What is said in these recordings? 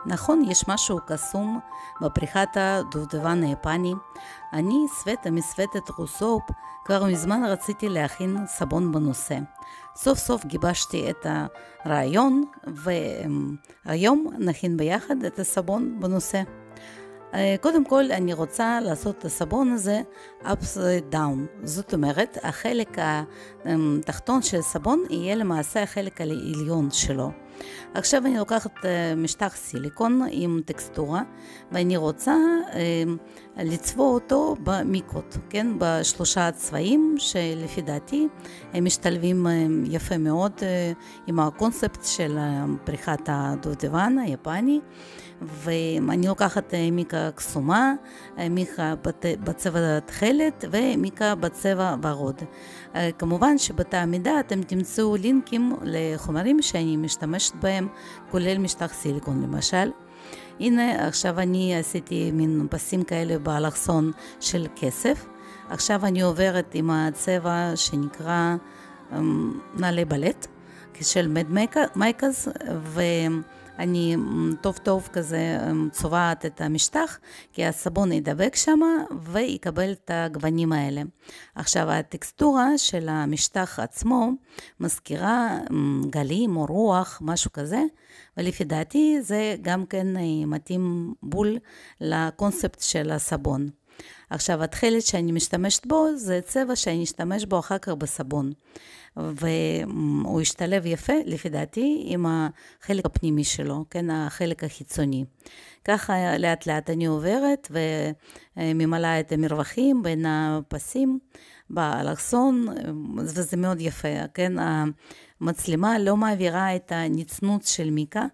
נכון, יש משהו קסום בפריחת הדובדבן היפני. אני, סווטה מסווטת רוסופ, כבר מזמן רציתי להכין סבון בנושא. סוף סוף גיבשתי את הרעיון, והיום נכין ביחד את הסבון בנושא. קודם כל אני רוצה לעשות את הסבון הזה upside down, זאת אומרת החלק התחתון של הסבון יהיה למעשה החלק העליון שלו. עכשיו אני לוקחת משטח סיליקון עם טקסטורה ואני רוצה לצבוע אותו במיקות, כן? בשלושה צבעים שלפי דעתי הם משתלבים יפה מאוד עם הקונספט של פריחת הדובדבן היפני. ואני לוקחת מיקה קסומה, מיקה בצבע תכלת ומיקה בצבע ורוד. כמובן שבתא המידה אתם תמצאו לינקים לחומרים שאני משתמשת בהם, כולל משטח סיליקון למשל. הנה עכשיו אני עשיתי מין פסים כאלה באלכסון של כסף. עכשיו אני עוברת עם הצבע שנקרא נעלי בלט של מד מייקס, אני טוב טוב כזה צובעת את המשטח, כי הסבון ידבק שם ויקבל את הגוונים האלה. עכשיו הטקסטורה של המשטח עצמו מזכירה גלים או רוח, משהו כזה, ולפי דעתי זה גם כן מתאים בול לקונספט של הסבון. עכשיו התכלת שאני משתמשת בו זה צבע שאני אשתמש בו אחר כך בסבון. והוא ישתלב יפה לפי דעתי עם החלק הפנימי שלו, כן, החלק החיצוני. ככה לאט לאט אני עוברת וממלאה את המרווחים בין הפסים באלכסון, וזה מאוד יפה, כן, המצלמה לא מעבירה את הנצנות של מיקה,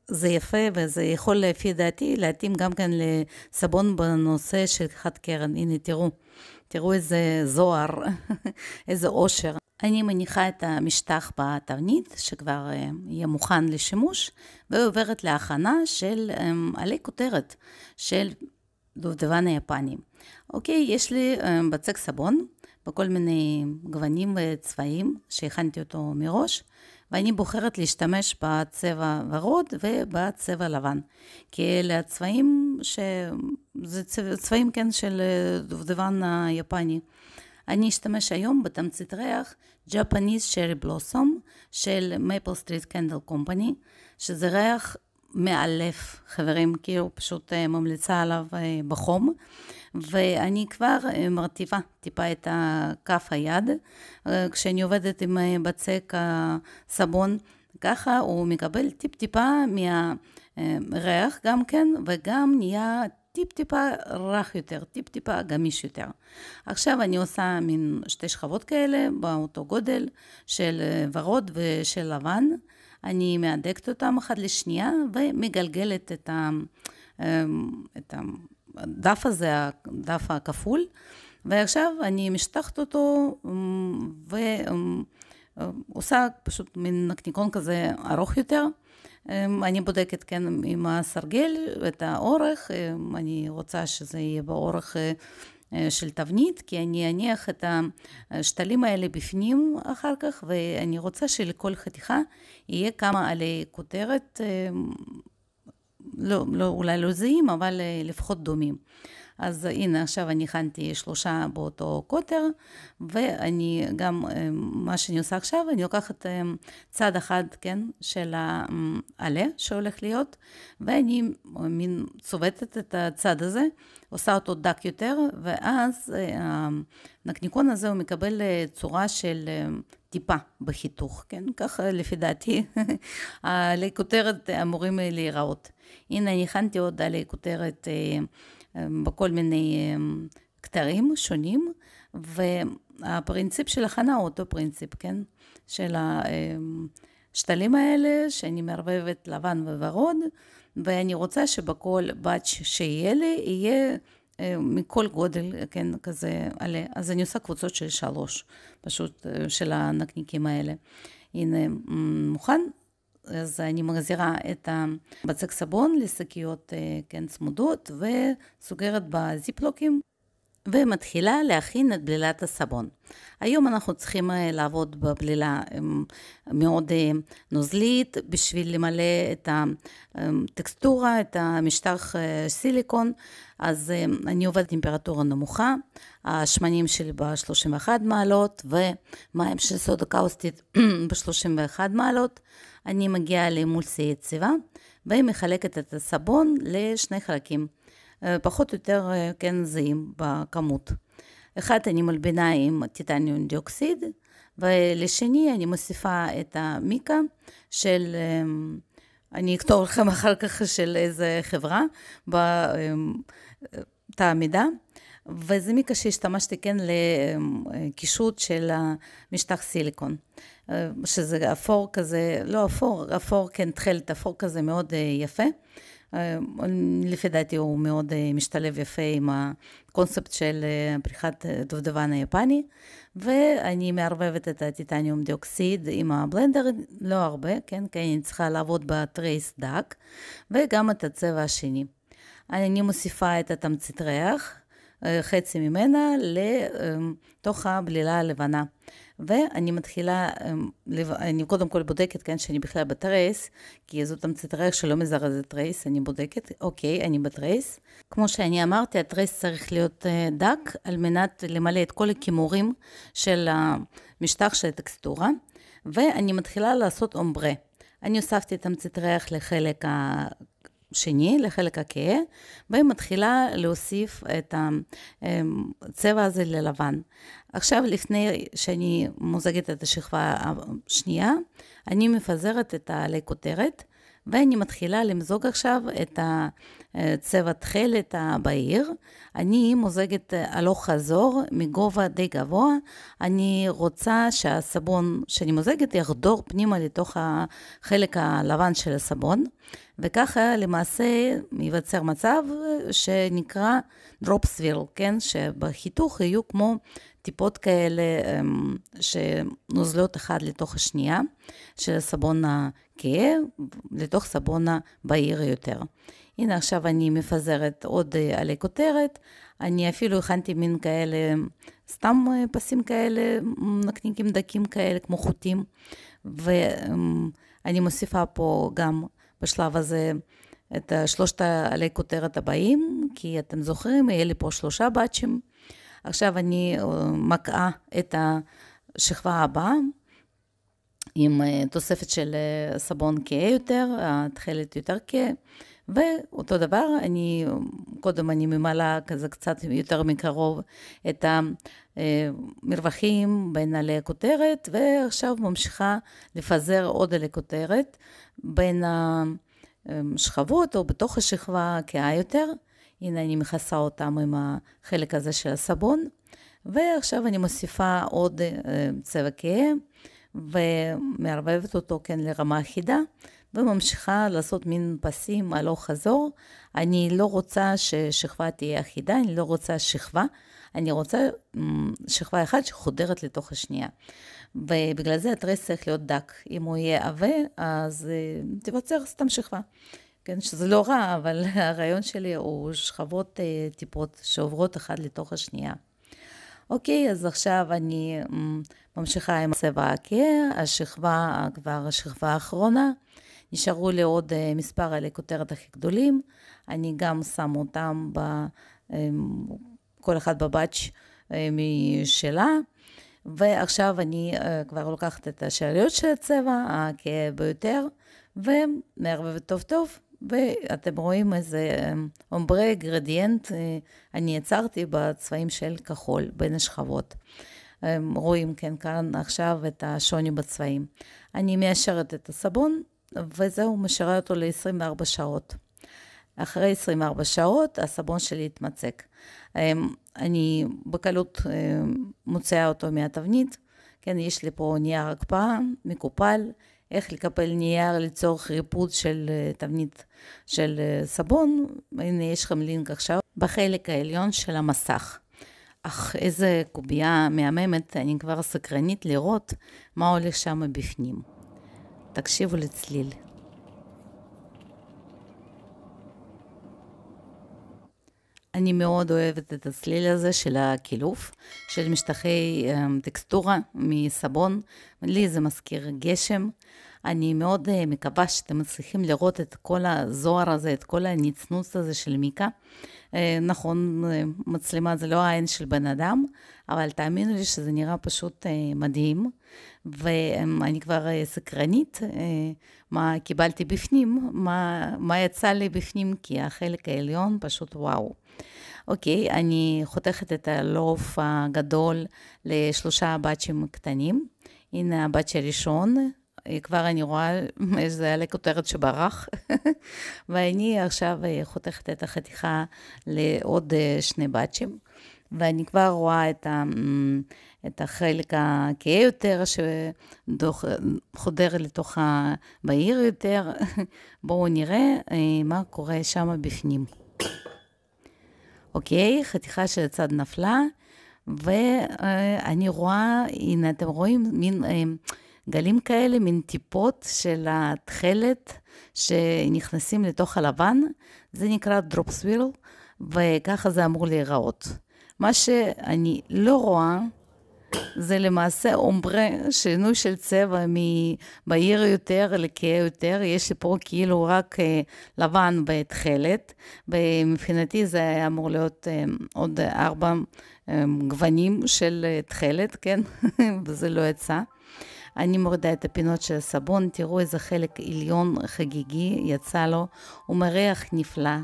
זה יפה וזה יכול לפי דעתי להתאים גם כן לסבון בנושא של חד קרן. הנה תראו איזה זוהר, איזה אושר. אני מניחה את המשטח בתבנית שכבר יהיה מוכן לשימוש, ועוברת להכנה של עלי כותרת של דובדבן היפני. אוקיי, יש לי בצק סבון בכל מיני גוונים וצבעים שהכנתי אותו מראש, ואני בוחרת להשתמש בצבע ורוד ובצבע לבן, כי אלה הצבעים זה צבעים כן של דובדבן היפני. אני אשתמש היום בתמצית ריח Japanese Cherry Blossom של Maple Street Candle Company, שזה ריח מאלף, חברים, כאילו פשוט ממליצה עליו בחום, ואני כבר מרטיבה טיפה את כף היד, כשאני עובדת עם בצק הסבון, ככה הוא מקבל טיפה מהריח גם כן, וגם נהיה טיפה רך יותר, טיפה גמיש יותר. עכשיו אני עושה מין שתי שכבות כאלה, באותו גודל של ורוד ושל לבן, אני מהדקת אותם אחד לשנייה, ומגלגלת את הדף הזה, הדף הכפול, ועכשיו אני משטחת אותו, ועושה פשוט מין נקניקון כזה ארוך יותר. אני בודקת כן עם הסרגל את האורך, אני רוצה שזה יהיה באורך של תבנית, כי אני אניח את השתלים האלה בפנים אחר כך, ואני רוצה שלכל חתיכה יהיה כמה עלי כותרת, אולי לא זהים, אבל לפחות דומים. אז הנה עכשיו אני הכנתי 3 באותו קוטר, ואני גם, מה שאני עושה עכשיו, אני לוקחת צד אחד, כן, של העלה שהולך להיות, ואני צובטת את הצד הזה, עושה אותו דק יותר, ואז הנקניקון הזה הוא מקבל צורה של טיפה בחיתוך, כן, ככה לפי דעתי, עלי כותרת אמורים להיראות. הנה אני הכנתי עוד עלי כותרת בכל מיני כתרים שונים, והפרינציפ של הכנה הוא אותו פרינציפ, כן? של השתלים האלה, שאני מערבבת לבן וורוד, ואני רוצה שבכל באץ' שיהיה לי, יהיה מכל גודל, כן, כזה עלה. אז אני עושה קבוצות של 3, פשוט של הנקניקים האלה. הנה, מוכן. אז אני מחזירה את הבצק סבון לשקיות כן צמודות וסוגרת בזיפלוקים, ומתחילה להכין את בלילת הסבון. היום אנחנו צריכים לעבוד בבלילה מאוד נוזלית, בשביל למלא את הטקסטורה, את המשטח סיליקון. אז אני עובדת טמפרטורה נמוכה, השמנים שלי ב-31 מעלות, ומים של סודה קאוסטית ב-31 מעלות. אני מגיעה לאמולסיה יציבה, ומחלקת את הסבון לשני חלקים, פחות או יותר כן זהים בכמות. אחד אני מלבינה עם טיטניום דיוקסיד, ולשני אני מוסיפה את המיקה של, אני אכתוב לכם אחר כך של איזה חברה, בתא המידה, וזה מיקה שהשתמשתי כן לקישוט של המשטח סיליקון, שזה אפור כזה, לא אפור כן תחלת, אפור כזה מאוד יפה, לפי דעתי הוא מאוד משתלב יפה עם הקונספט של פריחת דובדבן היפני, ואני מערבבת את הטיטניום דיוקסיד עם הבלנדר, לא הרבה, כן, כי אני צריכה לעבוד בטרייס דק, וגם את הצבע השני. אני מוסיפה את התמצית ריח, חצי ממנה לתוך הבלילה הלבנה. ואני מתחילה, אני קודם כל בודקת, כן, שאני בכלל בטרייס, כי זו תמצית ריח שלא מזרזת טרייס, אני בודקת, אוקיי, אני בטרייס. כמו שאני אמרתי, הטרייס צריך להיות דק, על מנת למלא את כל הכימורים של המשטח של הטקסטורה, ואני מתחילה לעשות אומברה. אני הוספתי תמצית ריח לחלק שני, לחלק הכהה, ומתחילה להוסיף את הצבע הזה ללבן. עכשיו, לפני שאני מוזגת את השכבה השנייה, אני מפזרת את העלי כותרת, ואני מתחילה למזוג עכשיו את הצבע תכלת הבהיר. אני מוזגת הלוך חזור מגובה די גבוה. אני רוצה שהסבון שאני מוזגת יחדור פנימה לתוך החלק הלבן של הסבון, וככה למעשה ייווצר מצב שנקרא דרופסוויל, כן? שבחיתוך יהיו כמו טיפות כאלה שנוזלות אחד לתוך השנייה, של הסבון הכהה לתוך סבון הבהיר יותר. הנה עכשיו אני מפזרת עוד עלי כותרת, אני אפילו הכנתי מין כאלה, סתם פסים כאלה, נקניקים דקים כאלה כמו חוטים, ואני מוסיפה פה גם בשלב הזה את שלושת עלי כותרת הבאים, כי אתם זוכרים, יהיה לי פה 3 באצ'ים. עכשיו אני מקעה את השכבה הבאה, עם תוספת של סבון כהה יותר, התכלת יותר כהה, ואותו דבר, קודם אני ממלאה כזה קצת יותר מקרוב את המרווחים בין עלי הכותרת, ועכשיו ממשיכה לפזר עוד עלי כותרת בין השכבות או בתוך השכבה הכהה יותר. הנה אני מכסה אותם עם החלק הזה של הסבון, ועכשיו אני מוסיפה עוד צבע כהה, ומערבבת אותו כן לרמה אחידה, וממשיכה לעשות מין פסים הלוך חזור. אני לא רוצה ששכבה תהיה אחידה, אני לא רוצה שכבה, אני רוצה שכבה אחת שחודרת לתוך השנייה. ובגלל זה הטרייס צריך להיות דק. אם הוא יהיה עבה, אז תיווצר סתם שכבה. כן, שזה לא רע, אבל הרעיון שלי הוא שכבות טיפות שעוברות אחד לתוך השנייה. אוקיי, אז עכשיו אני ממשיכה עם הצבע הכהה, השכבה, כבר השכבה האחרונה. נשארו לי עוד מספר עלי כותרת הכי גדולים. אני גם שם אותם כל אחד בבאץ' משלה. ועכשיו אני כבר לוקחת את השאריות של הצבע, הכהה ביותר, ומערבבת טוב טוב. ואתם רואים איזה אומברה גרדיאנט, אני יצרתי בצבעים של כחול בין השכבות. רואים כן כאן עכשיו את השוני בצבעים. אני מיישרת את הסבון, וזהו, משאירה אותו ל-24 שעות. אחרי 24 שעות הסבון שלי יתמצק. אני בקלות מוציאה אותו מהתבנית. כן, יש לי פה נייר הקפאה, מקופל, איך לקפל נייר לצורך ריפוד של תבנית של סבון. הנה יש לכם לינק עכשיו בחלק העליון של המסך. אך איזה קובייה מהממת, אני כבר סקרנית לראות מה הולך שם בפנים. תקשיבו לצליל. אני מאוד אוהבת את הצליל הזה של הקילוף, של משטחי טקסטורה מסבון. לי זה מזכיר גשם. אני מאוד מקווה שאתם מצליחים לראות את כל הזוהר הזה, את כל הנצנוץ הזה של מיקה. נכון, מצלמה זה לא העין של בן אדם, אבל תאמינו לי שזה נראה פשוט מדהים. ואני כבר סקרנית, מה קיבלתי בפנים, מה יצא לי בפנים, כי החלק העליון פשוט וואו. אוקיי, אני חותכת את הלוף הגדול לשלושה באצ'ים קטנים. הנה הבאצ' הראשון, כבר אני רואה איזה היה לכותרת שברח. ואני עכשיו חותכת את החתיכה לעוד שני באצ'ים. ואני כבר רואה את החלק הכהה יותר, שחודר לתוך הבהיר יותר. בואו נראה מה קורה שם בפנים. אוקיי, חתיכה של הצד נפלה, ואני רואה, הנה אתם רואים מין גלים כאלה, מין טיפות של התכלת שנכנסים לתוך הלבן, זה נקרא דרופסווירל, וככה זה אמור להיראות. מה שאני לא רואה, זה למעשה אומברה, שינוי של צבע מבהיר יותר לכהה יותר, יש לי פה כאילו רק לבן בתכלת, ומבחינתי זה אמור להיות עוד 4 גוונים של תכלת, כן? וזה לא יצא. אני מורידה את הפינות של הסבון, תראו איזה חלק עליון חגיגי יצא לו, הוא מריח נפלא.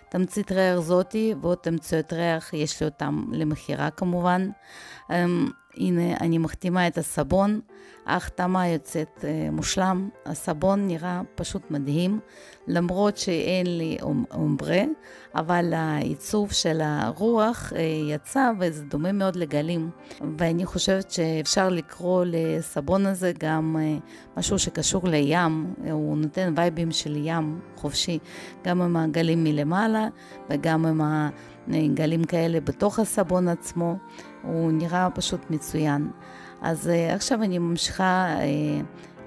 תמצית ריח זאתי ועוד תמציות ריח, יש לי אותם למחירה כמובן. הנה אני מחתימה את הסבון, ההחתמה יוצאת מושלם, הסבון נראה פשוט מדהים, למרות שאין לי אומברה, אבל העיצוב של הרוח יצא וזה דומה מאוד לגלים, ואני חושבת שאפשר לקרוא לסבון הזה גם משהו שקשור לים, הוא נותן וייבים של ים חופשי, גם עם הגלים מלמעלה וגם עם גלים כאלה בתוך הסבון עצמו, הוא נראה פשוט מצוין. אז עכשיו אני ממשיכה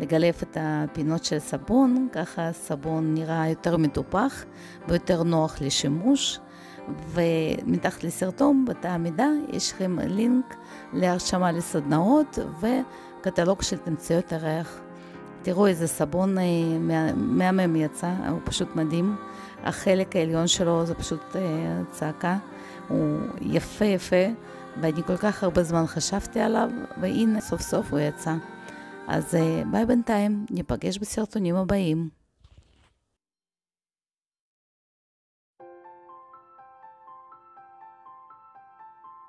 לגלף את הפינות של סבון, ככה הסבון נראה יותר מטופח ויותר נוח לשימוש. ומתחת לסרטון בתא המידע יש לכם לינק להרשמה לסדנאות וקטלוג של תמציות הריח. תראו איזה סבון מהמם יצא, הוא פשוט מדהים. החלק העליון שלו זה פשוט צעקה, הוא יפה יפה, ואני כל כך הרבה זמן חשבתי עליו, והנה סוף סוף הוא יצא. אז ביי בינתיים, ניפגש בסרטונים הבאים.